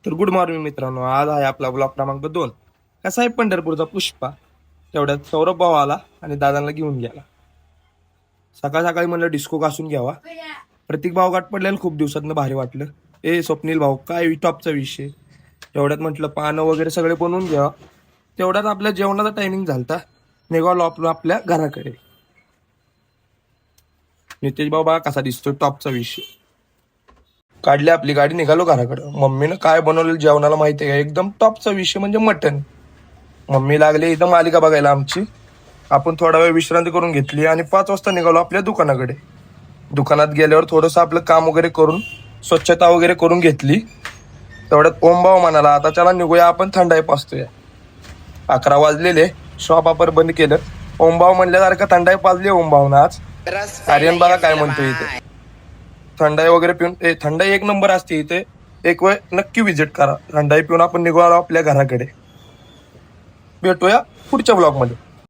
तर good morning मित्रांनो, आज आहे आपला ब्लॉग क्रमांक 2. कसा आहे पंढरपूरचा पुष्पा. तेवढ्यात सौरभ भाऊ आला आणि दादांना घेऊन गेला. सकाळ सकाळी म्हणलं डिस्को कासून घ्यावा. प्रतीक भाऊ गाठ पडलेला खूप दिवसातनं भारी वाटलं. स्वप्नील भाऊ काय टॉपचा विषय. तेवढ्यात म्हटलं पानं वगैरे सगळे बनवून घ्यावा. तेवढ्यात आपल्या जेवणाचा टायमिंग झालता. निघालो आपल्या घराकडे. नितेश भाऊ बघा कसा दिसतोय, टॉपचा विषय. काढली आपली गाडी, निघालो घराकडं. मम्मीनं काय बनवलेलं जेवणाला माहिती आहे का, एकदम टॉपचा विषय म्हणजे मटन. मम्मी लागली इथं मालिका बघायला आमची. आपण थोडा वेळ विश्रांती करून घेतली आणि 5 वाजता निघालो आपल्या दुकानाकडे. दुकानात गेल्यावर थोडंसं आपलं काम वगैरे करून स्वच्छता वगैरे करून घेतली. तेवढ्यात ओमभाऊ म्हणाला आता चला निघूया आपण थंडाई पाजतोय. 11 वाजलेले, शॉप आपण बंद केलं. ओमभाऊ म्हणल्यासारखं थंडाई पाजली ओमभाऊनं आज. आर्यन बघा काय म्हणतो इथे. थंडाई वगैरे पिऊन थंडाई एक नंबर असते इथे. एक वेळ नक्की विजिट करा. थंडाई पिऊन आपण निघालो आपल्या घराकडे. भेटूया पुढच्या ब्लॉग मध्ये.